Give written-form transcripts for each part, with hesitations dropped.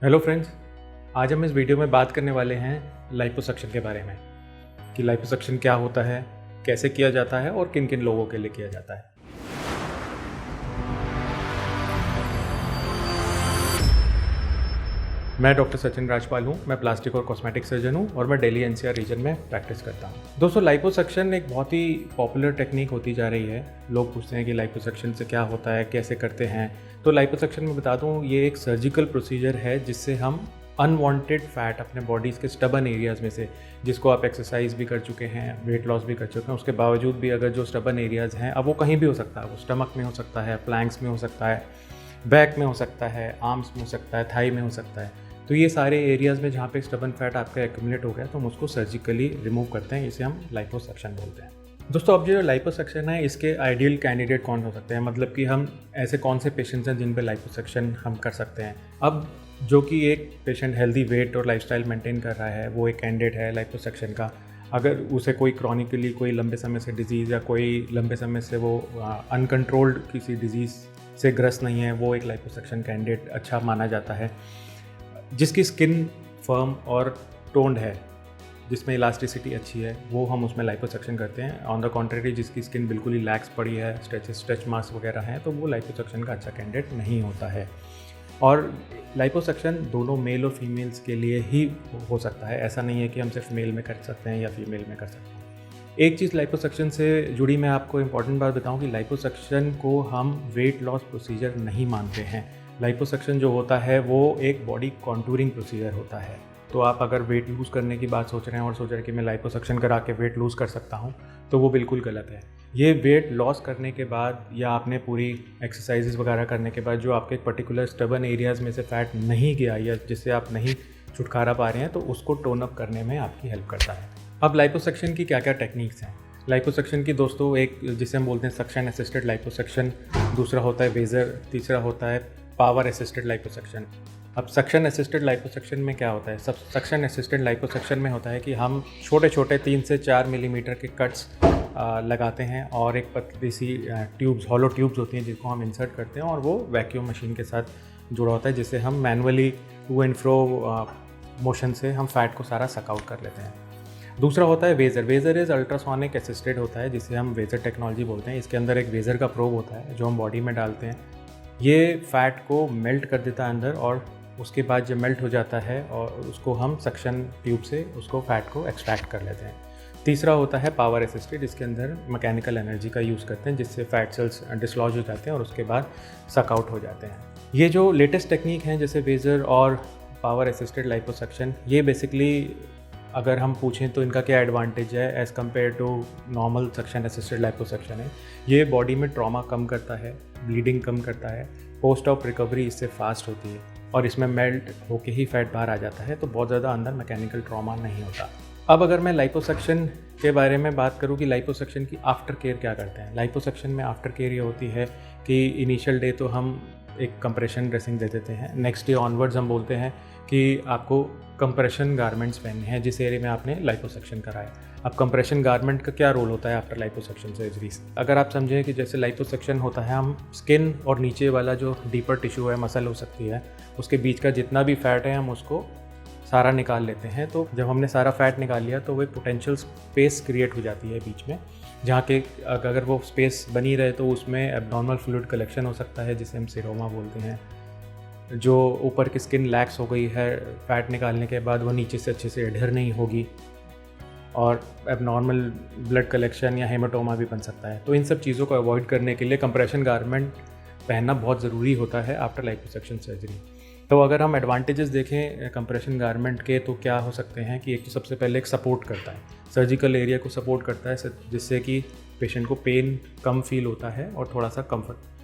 Hello friends, आज हम इस वीडियो में बात करने वाले हैं लाइपोसक्शन के बारे में कि लाइपोसक्शन क्या होता है, कैसे किया जाता है और किन किन लोगों के लिए किया जाता है। मैं डॉक्टर सचिन राजपाल हूँ। मैं प्लास्टिक और कॉस्मेटिक सर्जन हूँ और मैं दिल्ली एनसीआर रीजन में प्रैक्टिस करता हूँ। दोस्तों, लाइपोसक्शन एक बहुत ही पॉपुलर टेक्निक होती जा रही है। लोग पूछते हैं कि लाइपोसक्शन से क्या होता है, कैसे करते हैं। तो लाइपोसक्शन में बता दूँ, ये एक सर्जिकल प्रोसीजर है जिससे हम अनवांटेड फैट अपने बॉडीज़ के स्टबन एरियाज़ में से, जिसको आप एक्सरसाइज भी कर चुके हैं, वेट लॉस भी कर चुके हैं, उसके बावजूद भी अगर जो स्टबन एरियाज़ हैं, अब वो कहीं भी हो सकता है, वो स्टमक में हो सकता है, फ्लैंक्स में हो सकता है, बैक में हो सकता है, आर्म्स में हो सकता है, थाई में हो सकता है। तो ये सारे एरियाज़ में जहाँ पे स्टबन फैट आपका एक्यूमुलेट हो गया तो हम उसको सर्जिकली रिमूव करते हैं। इसे हम लाइपोसक्शन बोलते हैं। दोस्तों, अब जो लाइपोसक्शन है, इसके आइडियल कैंडिडेट कौन हो सकते हैं, मतलब कि हम ऐसे कौन से पेशेंट्स हैं जिन पे लाइपोसक्शन हम कर सकते हैं। अब जो कि एक पेशेंट हेल्दी वेट और लाइफस्टाइल मेंटेन कर रहा है, वो एक कैंडिडेट है लाइपोसक्शन का। अगर उसे कोई क्रॉनिकली कोई लंबे समय से डिजीज़ या कोई लंबे समय से वो अनकंट्रोल्ड किसी डिजीज़ से ग्रस्त नहीं है, वो एक लाइपोसक्शन कैंडिडेट अच्छा माना जाता है। जिसकी स्किन फर्म और टोन्ड है, जिसमें इलास्टिसिटी अच्छी है, वो हम उसमें लाइपोसक्शन करते हैं। ऑन द कॉन्ट्रेरी, जिसकी स्किन बिल्कुल ही लैक्स पड़ी है, स्ट्रेच मार्क्स वगैरह हैं, तो वो लाइपोसक्शन का अच्छा कैंडिडेट नहीं होता है। और लाइपोसक्शन दोनों मेल और फीमेल्स के लिए ही हो सकता है। ऐसा नहीं है कि हम सिर्फ मेल में कर सकते हैं या फीमेल में कर सकते हैं। एक चीज़ लाइपोसक्शन से जुड़ी मैं आपको इंपॉर्टेंट बात बताऊं कि लाइपोसक्शन को हम वेट लॉस प्रोसीजर नहीं मानते हैं। लाइपोसक्शन जो होता है वो एक बॉडी कॉन्टूरिंग प्रोसीजर होता है। तो आप अगर वेट लूज़ करने की बात सोच रहे हैं और सोच रहे हैं कि मैं लाइपोसक्शन करा के वेट लूज़ कर सकता हूं, तो वो बिल्कुल गलत है। ये वेट लॉस करने के बाद या आपने पूरी एक्सरसाइजेस वगैरह करने के बाद जो आपके पर्टिकुलर स्टबन एरियाज़ में से फ़ैट नहीं गया या जिससे आप नहीं छुटकारा पा रहे हैं, तो उसको टोन अप करने में आपकी हेल्प करता है। अब लाइपोसक्शन की क्या क्या टेक्निक्स हैं। लाइपोसक्शन की दोस्तों, एक जिसे हम बोलते हैं सक्शन असिस्टेड लाइपोसक्शन, दूसरा होता है वेज़र, तीसरा होता है पावर असिस्टेड लाइपोसक्शन। अब सक्शन असिस्टेड लाइपोसक्शन में क्या होता है? सब सक्शन असिस्टेड लाइपोसक्शन में होता है कि हम छोटे छोटे 3 से 4 मिलीमीटर के कट्स लगाते हैं और एक पतली सी ट्यूब्स, हॉलो ट्यूब्स होती हैं, जिसको हम इंसर्ट करते हैं और वो वैक्यूम मशीन के साथ जुड़ा होता है, जिससे हम manually to and fro motion से हम फैट को सारा सक आउट कर लेते हैं। दूसरा होता है वेज़र। वेज़र इज़ अल्ट्रासोनिक असिस्टेड होता है, जिसे हम वेज़र टेक्नोलॉजी बोलते हैं। इसके अंदर एक वेज़र का प्रोब होता है जो हम बॉडी में डालते हैं। ये फ़ैट को मेल्ट कर देता है अंदर, और उसके बाद जब मेल्ट हो जाता है और उसको हम सक्शन ट्यूब से उसको फ़ैट को एक्सट्रैक्ट कर लेते हैं। तीसरा होता है पावर असिस्टेड। इसके अंदर मैकेनिकल एनर्जी का यूज़ करते हैं, जिससे फैट सेल्स डिसलॉज हो जाते हैं और उसके बाद सक आउट हो जाते हैं। ये जो लेटेस्ट टेक्निक हैं, जैसे वेज़र और पावर असिस्टेड लाइपोसक्शन, ये बेसिकली अगर हम पूछें तो इनका क्या एडवांटेज है as compared to normal suction assisted liposuction है। ये बॉडी में ट्रॉमा कम करता है, ब्लीडिंग कम करता है, पोस्ट ऑफ रिकवरी इससे फास्ट होती है और इसमें मेल्ट होके ही फैट बाहर आ जाता है, तो बहुत ज़्यादा अंदर मैकेनिकल ट्रॉमा नहीं होता। अब अगर मैं लाइपोसक्शन के बारे में बात करूँ कि लाइपोसक्शन की आफ्टर केयर क्या करते हैं। लाइपोसक्शन में आफ्टर केयर ये होती है कि इनिशियल डे तो हम एक कंप्रेशन ड्रेसिंग दे देते हैं। नेक्स्ट डे ऑनवर्ड्स हम बोलते हैं कि आपको कंप्रेशन गारमेंट्स पहनने हैं जिस एरिया में आपने लाइपोसक्शन कराया। अब कंप्रेशन गारमेंट का क्या रोल होता है आफ्टर लाइपोसक्शन सर्जरीज? अगर आप समझें कि जैसे लाइपोसक्शन होता है, हम स्किन और नीचे वाला जो डीपर टिश्यू है, मसल हो सकती है, उसके बीच का जितना भी फैट है हम उसको सारा निकाल लेते हैं। तो जब हमने सारा फैट निकाल लिया तो वो एक पोटेंशियल स्पेस क्रिएट हो जाती है बीच में, जहाँ के अगर वो स्पेस बनी रहे तो उसमें एब्नॉर्मल फ्लूइड कलेक्शन हो सकता है, जिसे हम सीरोमा बोलते हैं। जो ऊपर की स्किन लैक्स हो गई है फैट निकालने के बाद, वो नीचे से अच्छे से एडहर नहीं होगी और एबनॉर्मल ब्लड कलेक्शन या हेमाटोमा भी बन सकता है। तो इन सब चीज़ों को अवॉइड करने के लिए कंप्रेशन गारमेंट पहनना बहुत ज़रूरी होता है आफ्टर लाइपोसक्शन सर्जरी। तो अगर हम एडवांटेजेस देखें कंप्रेशन गारमेंट के, तो क्या हो सकते हैं कि एक तो सबसे पहले एक सपोर्ट करता है, सर्जिकल एरिया को सपोर्ट करता है, जिससे कि पेशेंट को पेन कम फील होता है और थोड़ा सा कंफर्ट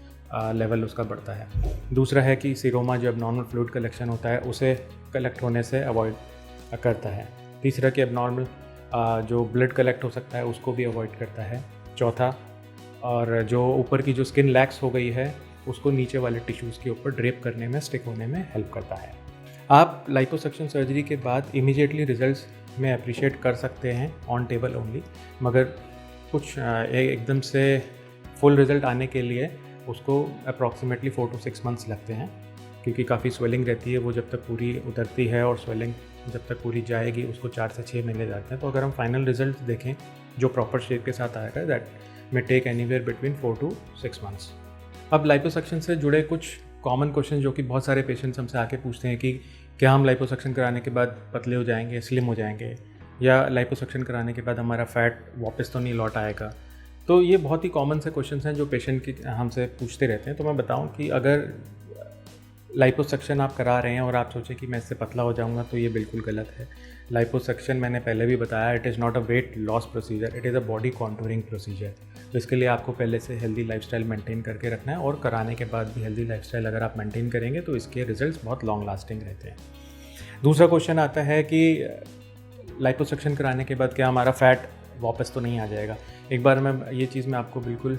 लेवल उसका बढ़ता है। दूसरा है कि सीरोमा, जो एबनॉर्मल फ्लूइड कलेक्शन होता है, उसे कलेक्ट होने से अवॉइड करता है। तीसरा कि एबनॉर्मल जो ब्लड कलेक्ट हो सकता है उसको भी अवॉइड करता है। चौथा, और जो ऊपर की जो स्किन लैक्स हो गई है उसको नीचे वाले टिश्यूज़ के ऊपर ड्रेप करने में, स्टिक होने में हेल्प करता है। आप लाइपोसक्शन सर्जरी के बाद इमीडिएटली रिजल्ट्स में अप्रिशिएट कर सकते हैं ऑन टेबल ओनली, मगर कुछ एकदम से फुल रिज़ल्ट आने के लिए उसको अप्रॉक्सीमेटली 4 to 6 मंथ्स लगते हैं। क्योंकि काफ़ी स्वेलिंग रहती है, वो जब तक पूरी उतरती है और स्वेलिंग जब तक पूरी जाएगी उसको 4 से 6 महीने जाते हैं। तो अगर हम फाइनल रिजल्ट देखें जो प्रॉपर शेप के साथ आएगा, that may take anywhere between 4 to 6 months। अब लाइपोसक्शन से जुड़े कुछ कॉमन क्वेश्चन जो कि बहुत सारे पेशेंट्स हमसे आके पूछते हैं कि क्या हम लाइपोसक्शन कराने के बाद पतले हो जाएंगे, स्लिम हो जाएंगे, या लाइपोसक्शन कराने के बाद हमारा फैट वापस तो नहीं लौट आएगा। तो ये बहुत ही कॉमन से क्वेश्चंस हैं जो पेशेंट की हमसे पूछते रहते हैं। तो मैं बताऊं कि अगर लाइपोसक्शन आप करा रहे हैं और आप सोचें कि मैं इससे पतला हो जाऊंगा, तो ये बिल्कुल गलत है। लाइपोसक्शन मैंने पहले भी बताया, it is not a weight loss procedure, it is a body contouring procedure. तो इसके लिए आपको पहले से हेल्दी लाइफस्टाइल मेंटेन करके रखना है, और कराने के बाद भी हेल्दी लाइफस्टाइल अगर आप मेंटेन करेंगे तो इसके रिजल्ट्स बहुत लॉन्ग लास्टिंग रहते हैं। दूसरा क्वेश्चन आता है कि लाइपोसक्शन कराने के बाद क्या हमारा फैट वापस तो नहीं आ जाएगा। एक बार ये चीज़ मैं आपको बिल्कुल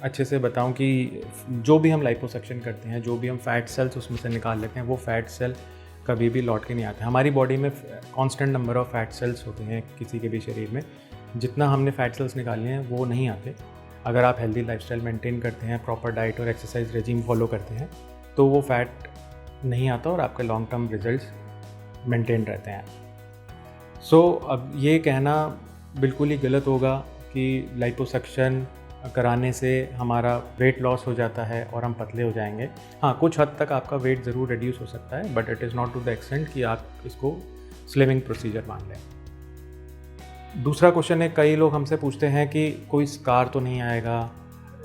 अच्छे से बताऊं कि जो भी हम लाइपोसक्शन करते हैं, जो भी हम फैट सेल्स उसमें से निकाल लेते हैं, वो फैट सेल कभी भी लौट के नहीं आते। हमारी बॉडी में constant number of fat cells होते हैं किसी के भी शरीर में, जितना हमने फैट सेल्स निकाले हैं वो नहीं आते। अगर आप हेल्दी लाइफस्टाइल मेंटेन करते हैं, प्रॉपर डाइट और एक्सरसाइज रेजिम फॉलो करते हैं, तो वो फैट नहीं आता और आपके लॉन्ग टर्म रिजल्ट्स मेंटेन रहते हैं। अब ये कहना बिल्कुल ही गलत होगा कि लाइपोसक्शन कराने से हमारा वेट लॉस हो जाता है और हम पतले हो जाएंगे। हाँ, कुछ हद तक आपका वेट ज़रूर रिड्यूस हो सकता है, but it is not to the extent कि आप इसको स्लिमिंग प्रोसीजर मान लें। दूसरा क्वेश्चन है, कई लोग हमसे पूछते हैं कि कोई स्कार तो नहीं आएगा।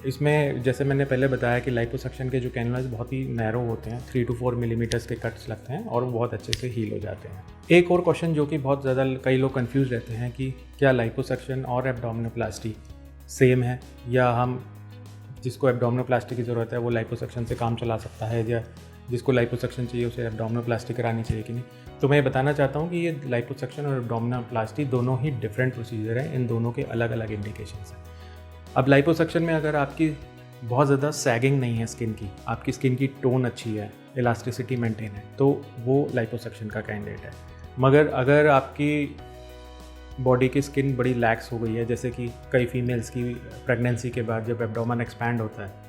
इसमें जैसे मैंने पहले बताया कि लाइपोसक्शन के जो कैनुलास बहुत ही नैरो होते हैं, 3 to 4 मिलीमीटर्स के कट्स लगते हैं और वो बहुत अच्छे से हील हो जाते हैं। एक और क्वेश्चन जो कि बहुत ज़्यादा कई लोग कंफ्यूज रहते हैं कि क्या लाइपोसक्शन और एब्डोमिनोप्लास्टी सेम है, या हम जिसको एब्डोमिनोप्लास्टी की ज़रूरत है वो लाइपोसक्शन से काम चला सकता है, या जिसको लाइपोसक्शन चाहिए उसे एब्डोमिनोप्लास्टी करानी चाहिए कि नहीं। तो मैं ये बताना चाहता हूँ कि ये लाइपोसक्शन और एब्डोमिनोप्लास्टी दोनों ही डिफरेंट प्रोसीजर हैं, इन दोनों के अलग अलग इंडिकेशंस हैं। अब लाइपोसक्शन में अगर आपकी बहुत ज़्यादा सैगिंग नहीं है स्किन की, आपकी स्किन की टोन अच्छी है, इलास्टिसिटी मेंटेन है, तो वो लाइपोसक्शन का कैंडिडेट है। मगर अगर आपकी बॉडी की स्किन बड़ी लैक्स हो गई है, जैसे कि कई फीमेल्स की प्रेगनेंसी के बाद जब एब्डोमेन एक्सपैंड होता है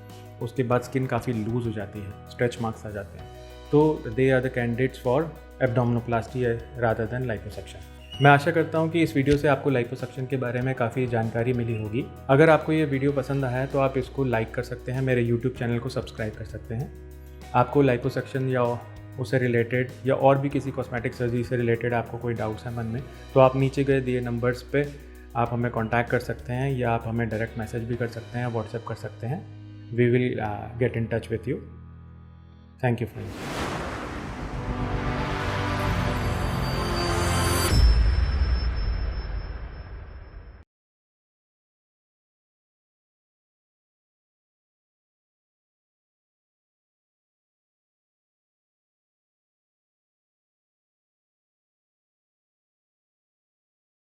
उसके बाद स्किन काफ़ी लूज़ हो जाती है, स्ट्रेच मार्क्स आ जाते हैं, तो they are the candidates for abdominoplasty rather than liposuction. मैं आशा करता हूं कि इस वीडियो से आपको लाइपोसक्शन के बारे में काफ़ी जानकारी मिली होगी। अगर आपको ये वीडियो पसंद आया है तो आप इसको लाइक कर सकते हैं, मेरे यूट्यूब चैनल को सब्सक्राइब कर सकते हैं। आपको लाइपोसक्शन या उससे रिलेटेड या और भी किसी कॉस्मेटिक सर्जरी से रिलेटेड आपको कोई डाउट्स है मन में, तो आप नीचे गए दिए नंबर्स पे आप हमें कॉन्टैक्ट कर सकते हैं, या आप हमें डायरेक्ट मैसेज भी कर सकते हैं, व्हाट्सएप कर सकते हैं। We will get in touch with you. Thank you friends.